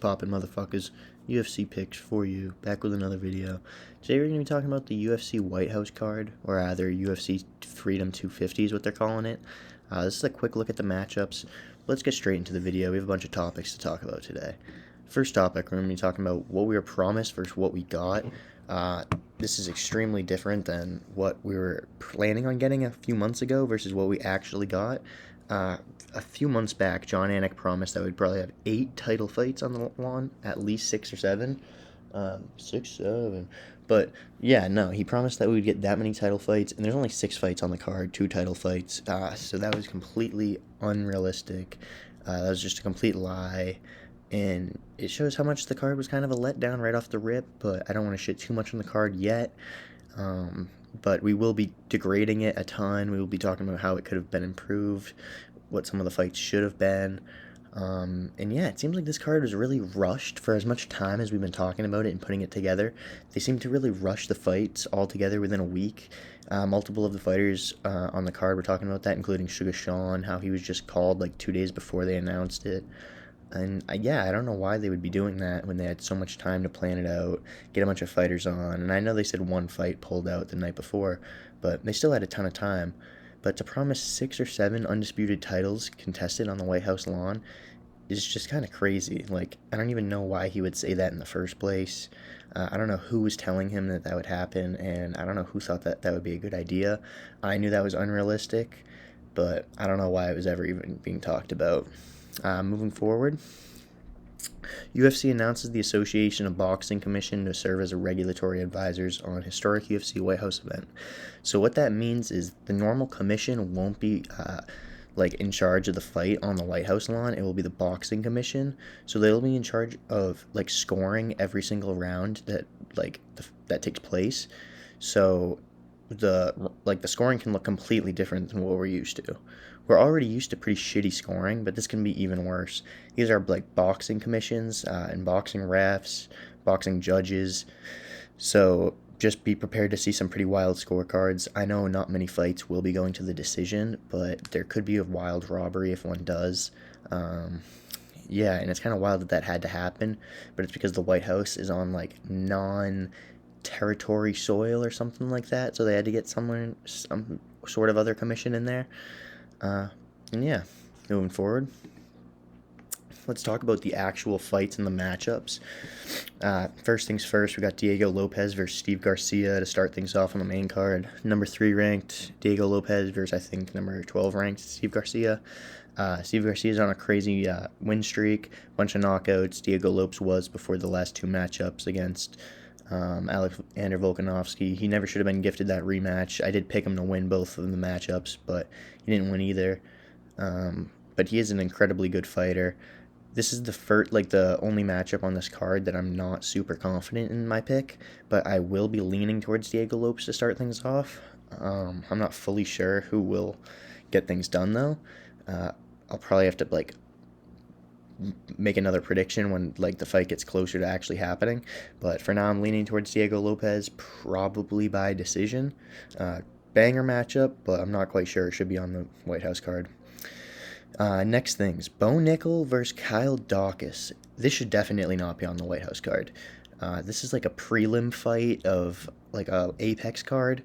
Poppin' motherfuckers, UFC picks for you, back with another video. Today we're going to be talking about the UFC White House card, or rather UFC Freedom 250 is what they're calling it. This is a quick look at the matchups. Let's get straight into the video. We have a bunch of topics to talk about today. First topic, we're going to be talking about what we were promised versus what we got. This is extremely different than what we were planning on getting a few months ago versus what we actually got. A few months back, Jon Anik promised that we'd probably have 8 title fights on the lawn, at least 6 or 7. 6, 7. But yeah, no, he promised that we'd get that many title fights, and there's only 6 fights on the card, 2 title fights. So that was completely unrealistic. That was just a complete lie. And it shows how much the card was kind of a letdown right off the rip, but I don't want to shit too much on the card yet. But we will be degrading it a ton. We will be talking about how it could have been improved, what some of the fights should have been. And yeah, it seems like this card was really rushed for as much time as we've been talking about it and putting it together. They seem to really rush the fights all together within a week. Multiple of the fighters on the card were talking about that, including Sugar Sean, how he was just called like 2 days before they announced it. And yeah, I don't know why they would be doing that when they had so much time to plan it out, get a bunch of fighters on. And I know they said one fight pulled out the night before, but they still had a ton of time. But to promise 6 or 7 undisputed titles contested on the White House lawn is just kind of crazy. Like, I don't even know why he would say that in the first place. I don't know who was telling him that that would happen, and I don't know who thought that that would be a good idea. I knew that was unrealistic, but I don't know why it was ever even being talked about. Moving forward, UFC announces the Association of Boxing Commission to serve as a regulatory advisors on historic UFC White House event. So what that means is the normal commission won't be like in charge of the fight on the White House lawn. It will be the Boxing Commission. So they'll be in charge of like scoring every single round that that takes place. So the scoring can look completely different than what we're used to. We're already used to pretty shitty scoring, but this can be even worse. These are like boxing commissions and boxing refs, boxing judges. So just be prepared to see some pretty wild scorecards. I know not many fights will be going to the decision, but there could be a wild robbery if one does. Yeah, and it's kind of wild that that had to happen, but it's because the White House is on like non-territory soil or something like that, so they had to get some sort of other commission in there. And yeah, moving forward, let's talk about the actual fights and the matchups. First things first, we got Diego Lopez versus Steve Garcia to start things off on the main card. Number 3 ranked Diego Lopez versus, I think, number 12 ranked Steve Garcia. Steve Garcia's on a crazy win streak, bunch of knockouts. Diego Lopez was before the last 2 matchups against Alexander Volkanovski. He never should have been gifted that rematch. I did pick him to win both of the matchups, but he didn't win either. But he is an incredibly good fighter. This is the only matchup on this card that I'm not super confident in my pick, but I will be leaning towards Diego Lopez to start things off. I'm not fully sure who will get things done though. I'll probably have to make another prediction when the fight gets closer to actually happening, but for now I'm leaning towards Diego Lopez, probably by decision. Banger matchup, but I'm not quite sure. It should be on the White House card. Next things, Bo Nickal versus Kyle Daukaus. This should definitely not be on the White House card. This is like a prelim fight of like a Apex card.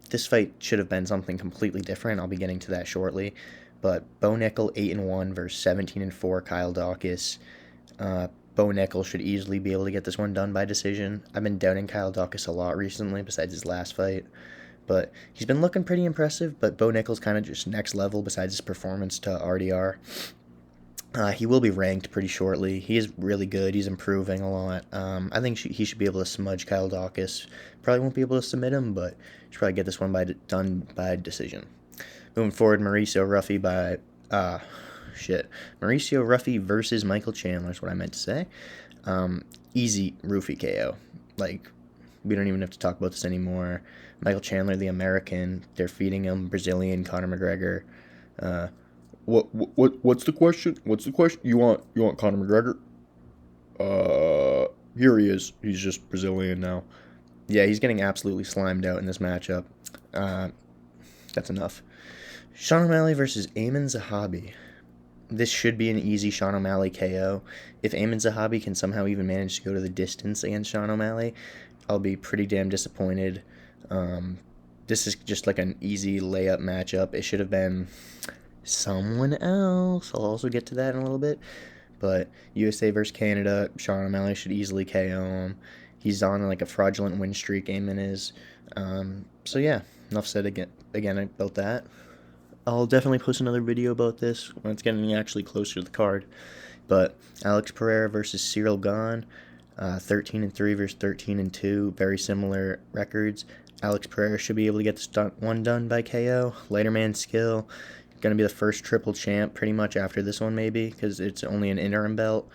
This fight should have been something completely different. I'll be getting to that shortly. But Bo Nickal 8-1 versus 17-4 Kyle Daukaus. Bo Nickal should easily be able to get this one done by decision. I've been doubting Kyle Daukaus a lot recently, besides his last fight. But he's been looking pretty impressive, but Bo Nickal's kind of just next level besides his performance to RDR. He will be ranked pretty shortly. He is really good. He's improving a lot. I think he should be able to smudge Kyle Daukaus. Probably won't be able to submit him, but should probably get this one done by decision. Moving forward, Mauricio Ruffy versus Michael Chandler is what I meant to say. Easy Roofy KO. We don't even have to talk about this anymore. Michael Chandler, the American, they're feeding him Brazilian Conor McGregor. What's the question? What's the question? You want Conor McGregor? Here he is. He's just Brazilian now. Yeah, he's getting absolutely slimed out in this matchup. That's enough. Sean O'Malley versus Aiemann Zahabi. this should be an easy Sean O'Malley KO. If Amin Zahabi can somehow even manage to go to the distance against Sean O'Malley, I'll be pretty damn disappointed. This is just like an easy layup matchup. It should have been someone else. I'll also get to that in a little bit. But USA versus Canada, Sean O'Malley should easily KO him. He's on like a fraudulent win streak, Amin is. So yeah, enough said again about that. I'll definitely post another video about this when it's getting actually closer to the card. But Alex Pereira versus Cyril Gane, 13-3 versus 13-2, very similar records. Alex Pereira should be able to get this one done by KO. Lighter man skill, going to be the first triple champ pretty much after this one maybe, because it's only an interim belt.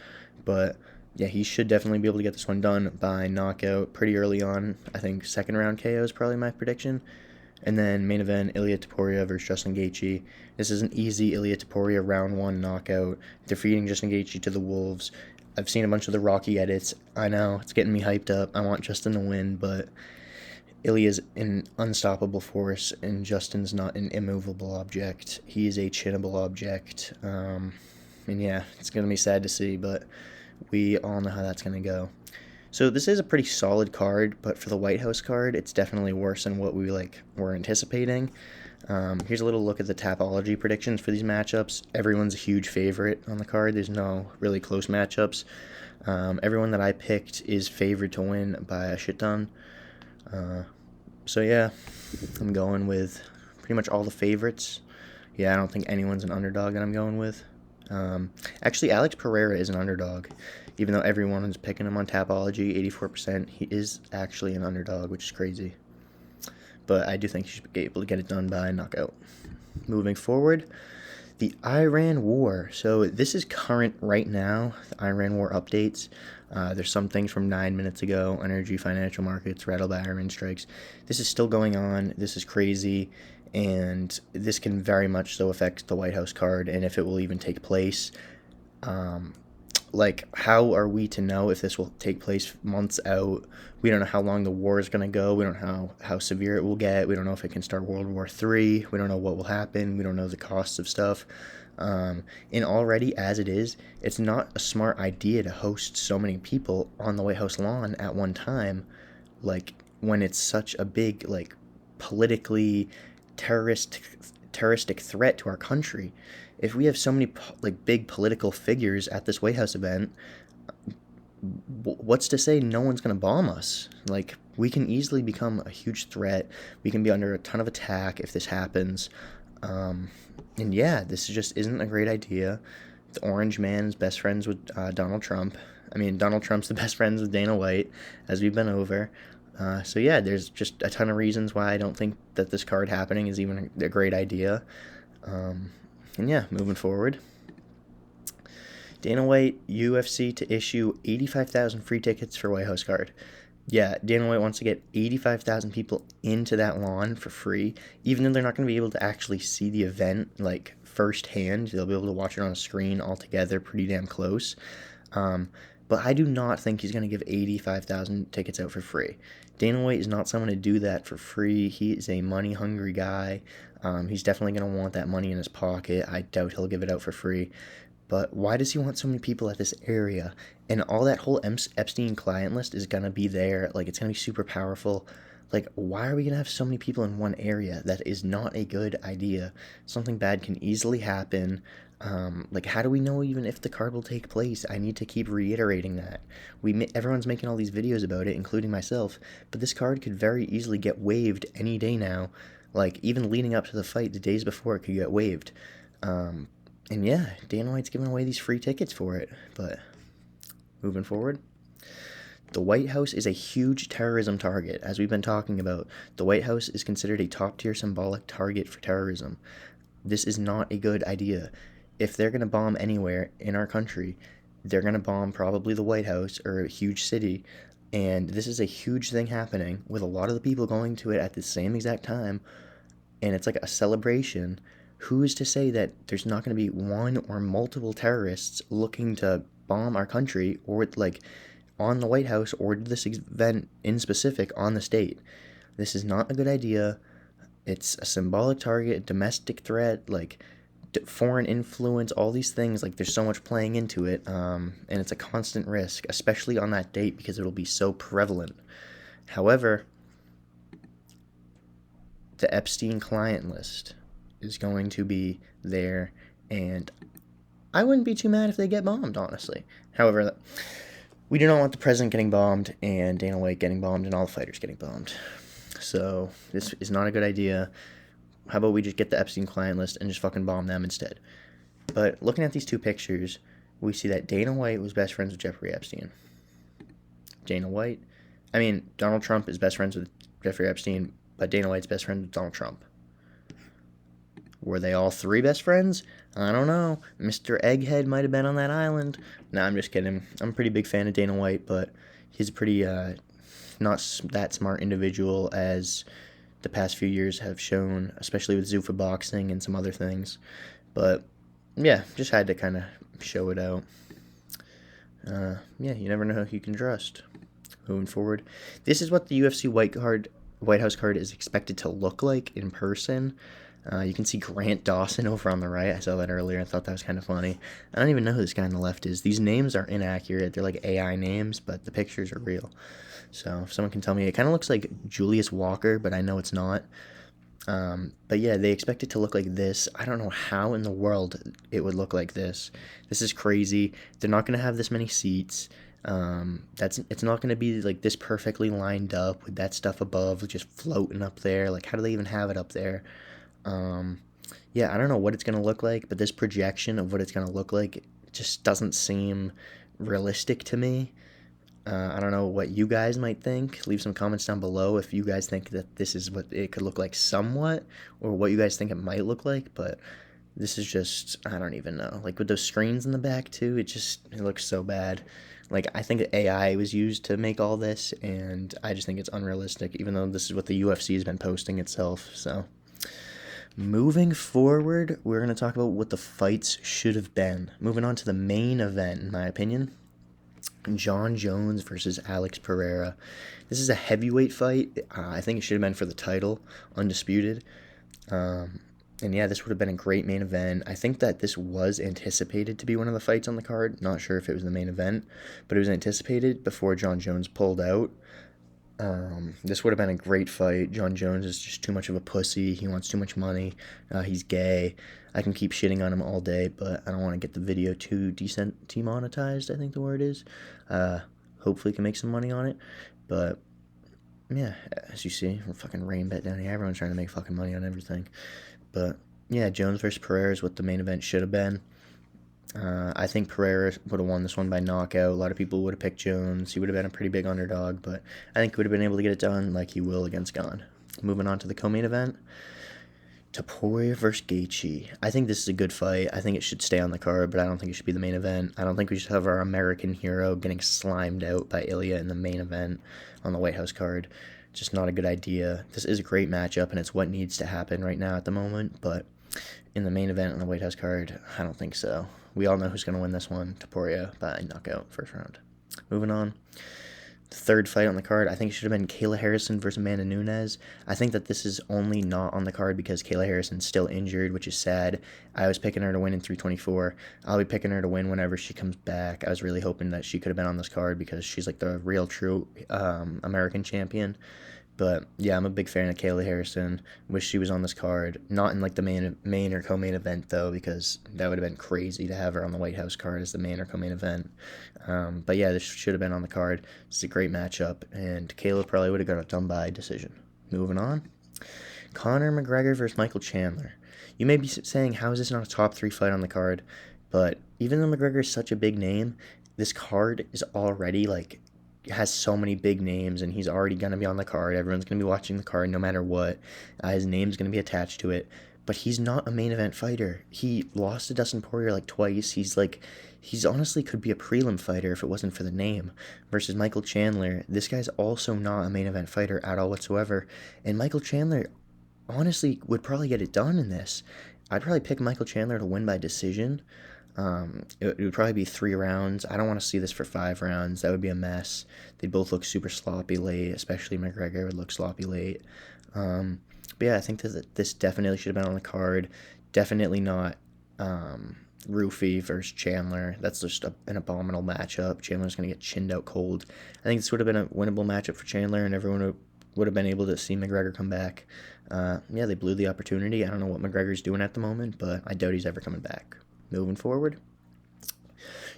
But yeah, he should definitely be able to get this one done by knockout pretty early on. I think second round KO is probably my prediction. And then main event, Ilia Topuria versus Justin Gaethje. This is an easy Ilia Topuria round 1 knockout, defeating Justin Gaethje to the Wolves. I've seen a bunch of the Rocky edits. I know, it's getting me hyped up. I want Justin to win, but Ilia's an unstoppable force, and Justin's not an immovable object. He is a chinnable object. And yeah, it's going to be sad to see, but we all know how that's going to go. So this is a pretty solid card, but for the White House card, it's definitely worse than what we were anticipating. Here's a little look at the Tapology predictions for these matchups. Everyone's a huge favorite on the card. There's no really close matchups. Everyone that I picked is favored to win by a shit ton. So yeah, I'm going with pretty much all the favorites. Yeah, I don't think anyone's an underdog that I'm going with. Actually, Alex Pereira is an underdog. Even though everyone is picking him on Tapology, 84%, he is actually an underdog, which is crazy. But I do think he should be able to get it done by knockout. Moving forward, the Iran War. So this is current right now, the Iran War updates. There's some things from 9 minutes ago, energy, financial markets, rattled by Iran strikes. This is still going on. This is crazy. And this can very much so affect the White House card and if it will even take place. How are we to know if this will take place months out? We don't know how long the war is going to go. We don't know how severe it will get. We don't know if it can start World War III. We don't know what will happen. We don't know the costs of stuff. And already, as it is, it's not a smart idea to host so many people on the White House lawn at one time, when it's such a big, politically terroristic threat to our country. If we have so many big political figures at this White House event, what's to say no one's going to bomb us? We can easily become a huge threat. We can be under a ton of attack if this happens. And yeah, this just isn't a great idea. The Orange Man is best friends with Donald Trump. I mean, Donald Trump's the best friends with Dana White, as we've been over. So yeah, there's just a ton of reasons why I don't think that this card happening is even a great idea. And yeah, moving forward. Dana White, UFC to issue 85,000 free tickets for White House card. Yeah, Dana White wants to get 85,000 people into that lawn for free, even though they're not going to be able to actually see the event, firsthand. They'll be able to watch it on a screen all together pretty damn close. But I do not think he's going to give 85,000 tickets out for free. Dana White is not someone to do that for free. He is a money-hungry guy. He's definitely going to want that money in his pocket. I doubt he'll give it out for free. But why does he want so many people at this area? And all that whole Epstein client list is going to be there. It's going to be super powerful. Why are we going to have so many people in one area? That is not a good idea. Something bad can easily happen. How do we know even if the card will take place? I need to keep reiterating that. Everyone's making all these videos about it, including myself, but this card could very easily get waived any day now. Even leading up to the fight, the days before, it could get waived. And yeah, Dana White's giving away these free tickets for it. But moving forward, the White House is a huge terrorism target, as we've been talking about. The White House is considered a top-tier symbolic target for terrorism. This is not a good idea. If they're going to bomb anywhere in our country, they're going to bomb probably the White House or a huge city. And this is a huge thing happening with a lot of the people going to it at the same exact time. And it's like a celebration. Who is to say that there's not going to be one or multiple terrorists looking to bomb our country or on the White House or this event in specific on the state? This is not a good idea. It's a symbolic target, a domestic threat. foreign influence, all these things, like there's so much playing into it, and it's a constant risk, especially on that date because it'll be so prevalent. However, the Epstein client list is going to be there, and I wouldn't be too mad if they get bombed, honestly. However, we do not want the president getting bombed and Dana White getting bombed and all the fighters getting bombed. So this is not a good idea. How about we just get the Epstein client list and just fucking bomb them instead? But looking at these two pictures, we see that Dana White was best friends with Jeffrey Epstein. Donald Trump is best friends with Jeffrey Epstein, but Dana White's best friend with Donald Trump. Were they all three best friends? I don't know. Mr. Egghead might have been on that island. Nah, I'm just kidding. I'm a pretty big fan of Dana White, but he's a pretty not that smart individual as the past few years have shown, especially with Zuffa boxing and some other things. But yeah, just had to kind of show it out. You never know who you can trust. Moving forward, this is what the UFC White House card is expected to look like in person. You can see Grant Dawson over on the right. I saw that earlier. I thought that was kind of funny. I don't even know who this guy on the left is. These names are inaccurate. They're like AI names, but the pictures are real. So if someone can tell me, it kind of looks like Julius Walker, but I know it's not. But yeah, they expect it to look like this. I don't know how in the world it would look like this. This is crazy. They're not going to have this many seats. It's not going to be like this perfectly lined up with that stuff above just floating up there. Like, how do they even have it up there? I don't know what it's going to look like, but this projection of what it's going to look like just doesn't seem realistic to me. I don't know what you guys might think. Leave some comments down below if you guys think that this is what it could look like somewhat, or what you guys think it might look like, but this is just, I don't even know. Like, with those screens in the back, too, it looks so bad. Like, I think AI was used to make all this, and I just think it's unrealistic, even though this is what the UFC has been posting itself, so. Moving forward, we're going to talk about what the fights should have been. Moving on to the main event, in my opinion. Jon Jones versus Alex Pereira. This is a heavyweight fight. I think it should have been for the title, undisputed. This would have been a great main event. I think that this was anticipated to be one of the fights on the card. Not sure if it was the main event, but it was anticipated before Jon Jones pulled out. This would have been a great fight. Jon Jones is just too much of a pussy. He wants too much money. He's gay. I can keep shitting on him all day, but I don't want to get the video too demonetized, I think the word is. Hopefully can make some money on it. But, yeah, as you see, we're fucking rain bet down here. Everyone's trying to make fucking money on everything. But, yeah, Jones versus Pereira is what the main event should have been. I think Pereira would have won this one by knockout. A lot of people would have picked Jones. He would have been a pretty big underdog, but I think he would have been able to get it done like he will against Gane. Moving on to the co-main event, Topuria versus Gaethje. I think this is a good fight. I think it should stay on the card, but I don't think it should be the main event. I don't think we should have our American hero getting slimed out by Ilya in the main event on the White House card. Just not a good idea. This is a great matchup, and it's what needs to happen right now at the moment, but in the main event on the White House card, I don't think so. We all know who's going to win this one, Topuria, by knockout first round. Moving on. The third fight on the card, I think it should have been Kayla Harrison versus Amanda Nunes. I think that this is only not on the card because Kayla Harrison's still injured, which is sad. I was picking her to win in 324. I'll be picking her to win whenever she comes back. I was really hoping that she could have been on this card because she's like the real true American champion. But yeah, I'm a big fan of Kayla Harrison. Wish she was on this card. Not in like the main or co-main event though, because that would have been crazy to have her on the White House card as the main or co-main event. But yeah, this should have been on the card. It's a great matchup, and Kayla probably would have got it done by decision. Moving on, Conor McGregor versus Michael Chandler. You may be saying, how is this not a top 3 fight on the card? But even though McGregor is such a big name, this card is already like, has so many big names, and he's already going to be on the card. Everyone's going to be watching the card no matter what. His name's going to be attached to it. But he's not a main event fighter. He lost to Dustin Poirier like twice. He's honestly could be a prelim fighter if it wasn't for the name. Versus Michael Chandler. This guy's also not a main event fighter at all whatsoever. And Michael Chandler honestly would probably get it done in this. I'd probably pick Michael Chandler to win by decision. It would probably be 3 rounds. I don't want to see this for 5 rounds. That would be a mess. They'd both look super sloppy late, especially McGregor would look sloppy late. But yeah, I think that this definitely should have been on the card. Definitely not Roofy versus Chandler. That's just an abominable matchup. Chandler's going to get chinned out cold. I think this would have been a winnable matchup for Chandler, and everyone would have been able to see McGregor come back. Yeah, they blew the opportunity. I don't know what McGregor's doing at the moment, but I doubt he's ever coming back. Moving forward,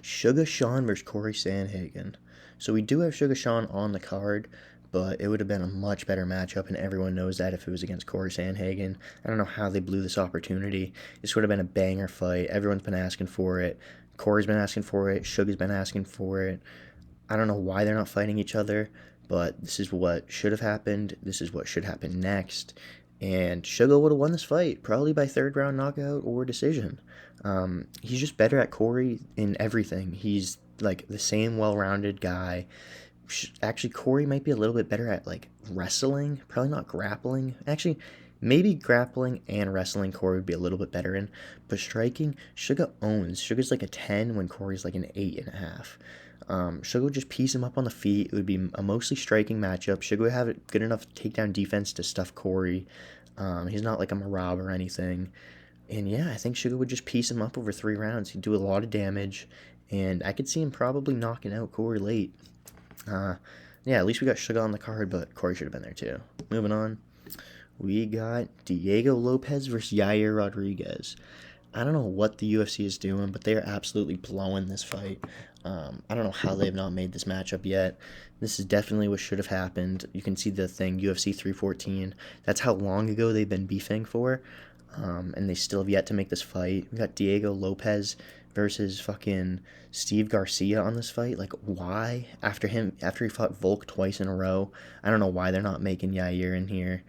Sugar Sean versus Corey Sandhagen. So we do have Sugar Sean on the card, but it would have been a much better matchup, and everyone knows that if it was against Corey Sandhagen. I don't know how they blew this opportunity. This would have been a banger fight. Everyone's been asking for it. Corey's been asking for it. Sugar's been asking for it. I don't know why they're not fighting each other, but this is what should have happened. This is what should happen next. And Sugar would have won this fight, probably by third round knockout or decision. He's just better at Corey in everything. He's like the same well-rounded guy. Actually, Corey might be a little bit better at like wrestling, probably not grappling. Actually, maybe grappling and wrestling Corey would be a little bit better in, but striking, Sugar owns. Sugar's like a 10 when Corey's like an 8.5. Sugar would just piece him up on the feet. It would be a mostly striking matchup. Sugar would have good enough takedown defense to stuff Corey. He's not like a Marab or anything. And yeah, I think Sugar would just piece him up over 3 rounds. He'd do a lot of damage, and I could see him probably knocking out Corey late. Yeah, at least we got Sugar on the card, but Corey should have been there too. Moving on, we got Diego Lopez versus Yair Rodriguez. I don't know what the UFC is doing, but they are absolutely blowing this fight. I don't know how they've not made this matchup yet. This is definitely what should have happened. You can see the thing, UFC 314. That's how long ago they've been beefing for, and they still have yet to make this fight. We got Diego Lopez versus fucking Steve Garcia on this fight. Like, why? After he fought Volk twice in a row, I don't know why they're not making Yair in here.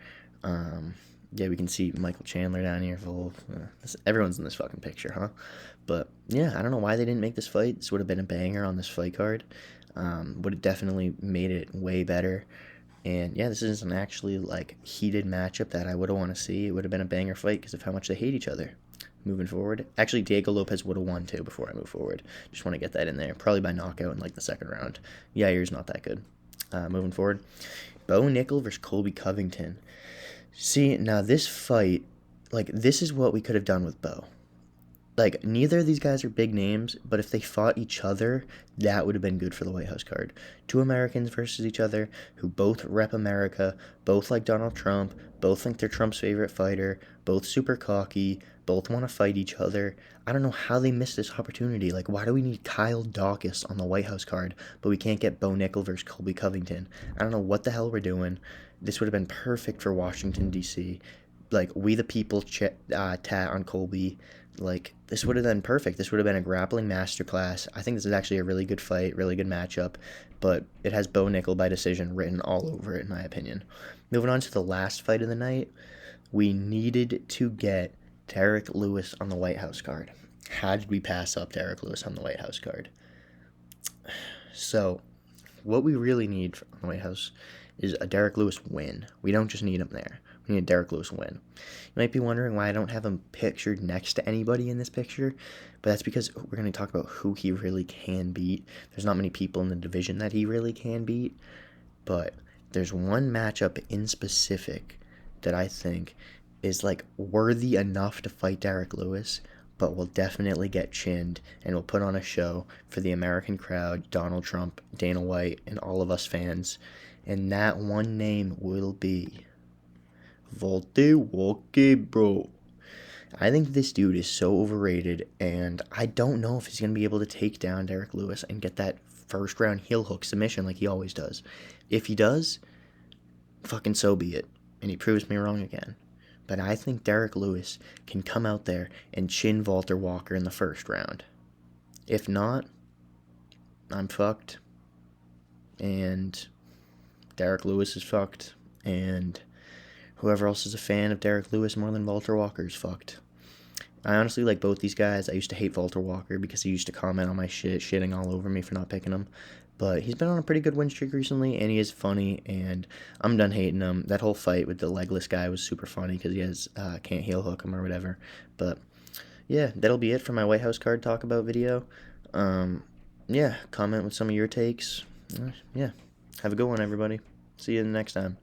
Yeah, we can see Michael Chandler down here. Volk. Everyone's in this fucking picture, huh? But yeah, I don't know why they didn't make this fight. This would have been a banger on this fight card. Would have definitely made it way better. And yeah, this is an actually like heated matchup that I would have want to see. It would have been a banger fight because of how much they hate each other. Moving forward, actually Diego Lopez would have won too before I move forward. Just want to get that in there, probably by knockout in like the second round. Yair's not that good. Moving forward, Bo Nickel versus Colby Covington. See, now this fight, like this is what we could have done with Bo. Like, neither of these guys are big names, but if they fought each other, that would have been good for the White House card. 2 Americans versus each other who both rep America, both like Donald Trump, both think they're Trump's favorite fighter, both super cocky, both want to fight each other. I don't know how they missed this opportunity. Like, why do we need Kyle Dawkins on the White House card, but we can't get Bo Nickel versus Colby Covington? I don't know what the hell we're doing. This would have been perfect for Washington, D.C. Like, we the people tat on Colby. Like, this would have been perfect. This would have been a grappling masterclass. I think this is actually a really good fight, really good matchup, but it has Bo Nickel by decision written all over it, in my opinion. Moving on to the last fight of the night, we needed to get Derek Lewis on the White House card. How did we pass up Derek Lewis on the White House card? So, what we really need on the White House is a Derek Lewis win. We don't just need him there. We need a Derek Lewis win. You might be wondering why I don't have him pictured next to anybody in this picture, but that's because we're going to talk about who he really can beat. There's not many people in the division that he really can beat, but there's one matchup in specific that I think is like worthy enough to fight Derek Lewis, but will definitely get chinned and will put on a show for the American crowd, Donald Trump, Dana White, and all of us fans. And that one name will be Volte Walke, bro. I think this dude is so overrated, and I don't know if he's going to be able to take down Derek Lewis and get that first round heel hook submission like he always does. If he does, fucking so be it, and he proves me wrong again. But I think Derek Lewis can come out there and chin Walter Walker in the first round. If not, I'm fucked, and Derek Lewis is fucked, and whoever else is a fan of Derek Lewis more than Walter Walker is fucked. I honestly like both these guys. I used to hate Walter Walker because he used to comment on my shit, shitting all over me for not picking him. But he's been on a pretty good win streak recently, and he is funny, and I'm done hating him. That whole fight with the legless guy was super funny because he has can't heel hook him or whatever. But yeah, that'll be it for my White House card talk about video. Yeah, comment with some of your takes. Yeah, have a good one, everybody. See you the next time.